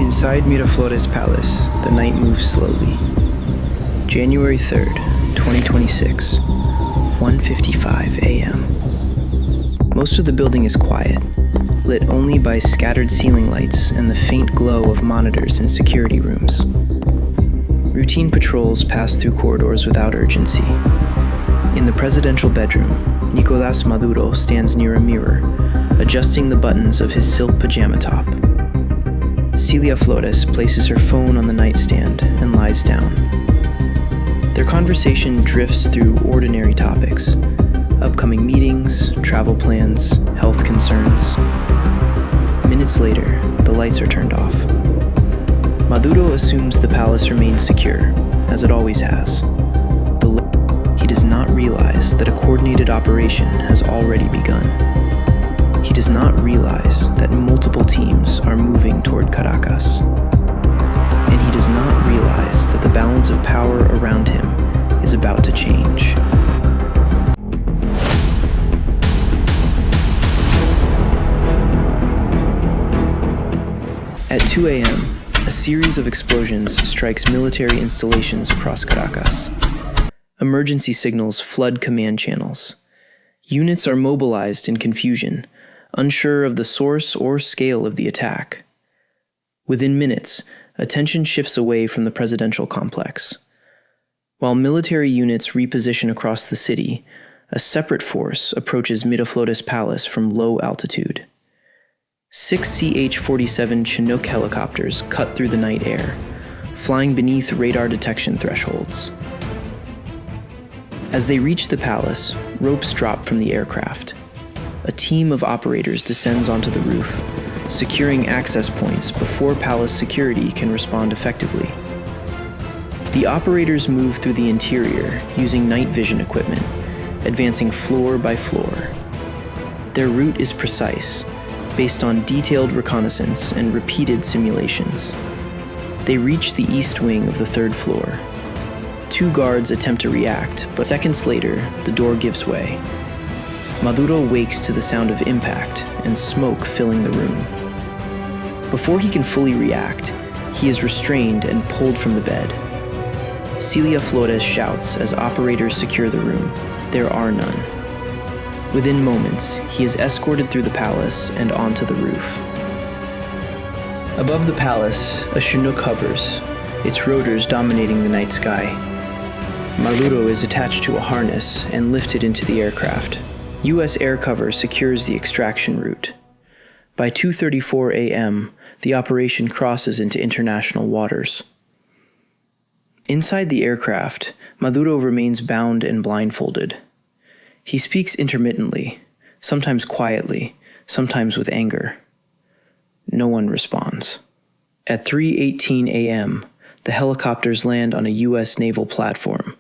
Inside Miraflores Palace, the night moves slowly. January 3rd, 2026, 1:55 a.m. Most of the building is quiet, lit only by scattered ceiling lights and the faint glow of monitors in security rooms. Routine patrols pass through corridors without urgency. In the presidential bedroom, Nicolás Maduro stands near a mirror, adjusting the buttons of his silk pajama top. Celia Flores places her phone on the nightstand and lies down. Their conversation drifts through ordinary topics: upcoming meetings, travel plans, health concerns. Minutes later, the lights are turned off. Maduro assumes the palace remains secure, as it always has. He does not realize that a coordinated operation has already begun. He does not realize that multiple teams are moving toward Caracas. And he does not realize that the balance of power around him is about to change. At 2 a.m., a series of explosions strikes military installations across Caracas. Emergency signals flood command channels. Units are mobilized in confusion, unsure of the source or scale of the attack. Within minutes, attention shifts away from the presidential complex. While military units reposition across the city, a separate force approaches Miraflores Palace from low altitude. 6 CH-47 Chinook helicopters cut through the night air, flying beneath radar detection thresholds. As they reach the palace, ropes drop from the aircraft. A team of operators descends onto the roof, securing access points before palace security can respond effectively. The operators move through the interior using night vision equipment, advancing floor by floor. Their route is precise, based on detailed reconnaissance and repeated simulations. They reach the east wing of the third floor. 2 guards attempt to react, but seconds later, the door gives way. Maduro wakes to the sound of impact and smoke filling the room. Before he can fully react, he is restrained and pulled from the bed. Celia Flores shouts as operators secure the room. There are none. Within moments, he is escorted through the palace and onto the roof. Above the palace, a Chinook hovers, its rotors dominating the night sky. Maduro is attached to a harness and lifted into the aircraft. U.S. air cover secures the extraction route. By 2:34 a.m., the operation crosses into international waters. Inside the aircraft, Maduro remains bound and blindfolded. He speaks intermittently, sometimes quietly, sometimes with anger. No one responds. At 3:18 a.m., the helicopters land on a U.S. naval platform.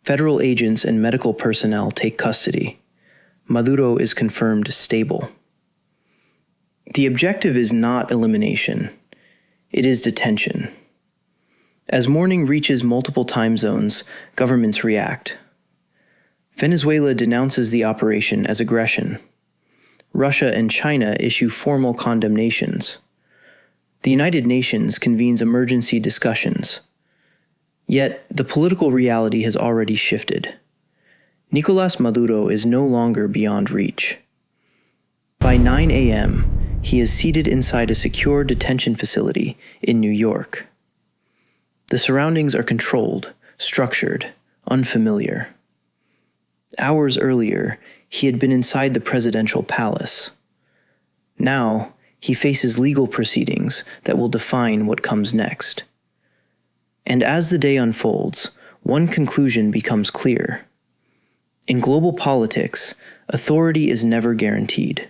Federal agents and medical personnel take custody. Maduro is confirmed stable. The objective is not elimination. It is detention. As morning reaches multiple time zones, governments react. Venezuela denounces the operation as aggression. Russia and China issue formal condemnations. The United Nations convenes emergency discussions. Yet, the political reality has already shifted. Nicolás Maduro is no longer beyond reach. By 9 a.m., he is seated inside a secure detention facility in New York. The surroundings are controlled, structured, unfamiliar. Hours earlier, he had been inside the presidential palace. Now, he faces legal proceedings that will define what comes next. And as the day unfolds, one conclusion becomes clear. In global politics, authority is never guaranteed.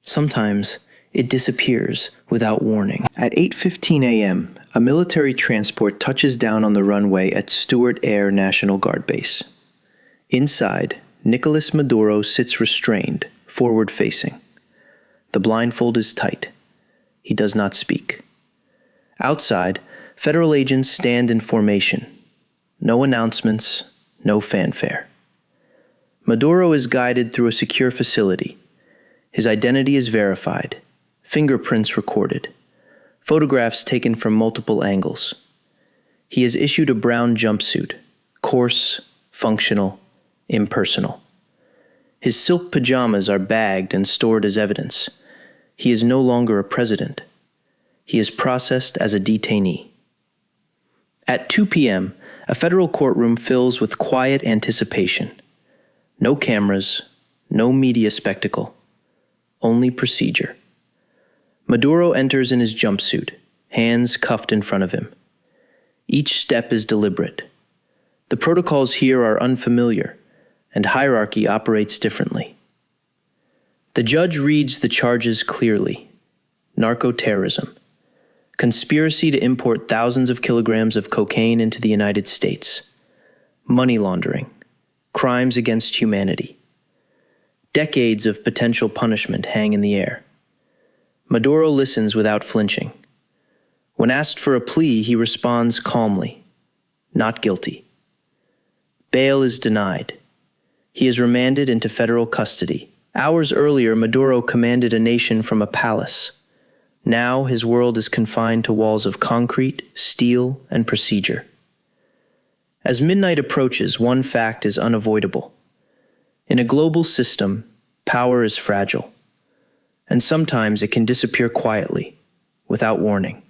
Sometimes, it disappears without warning. At 8:15 a.m., a military transport touches down on the runway at Stewart Air National Guard Base. Inside, Nicolás Maduro sits restrained, forward-facing. The blindfold is tight. He does not speak. Outside, federal agents stand in formation. No announcements, no fanfare. Maduro is guided through a secure facility. His identity is verified, fingerprints recorded. Photographs taken from multiple angles. He has issued a brown jumpsuit, coarse, functional, impersonal. His silk pajamas are bagged and stored as evidence. He is no longer a president. He is processed as a detainee. At 2 p.m., a federal courtroom fills with quiet anticipation. No cameras, no media spectacle, only procedure. Maduro enters in his jumpsuit, hands cuffed in front of him. Each step is deliberate. The protocols here are unfamiliar, and hierarchy operates differently. The judge reads the charges clearly. Narco-terrorism. Conspiracy to import thousands of kilograms of cocaine into the United States. Money laundering. Crimes against humanity. Decades of potential punishment hang in the air. Maduro listens without flinching. When asked for a plea, he responds calmly, not guilty. Bail is denied. He is remanded into federal custody. Hours earlier, Maduro commanded a nation from a palace. Now his world is confined to walls of concrete, steel, and procedure. As midnight approaches, one fact is unavoidable. In a global system, power is fragile, and sometimes it can disappear quietly, without warning.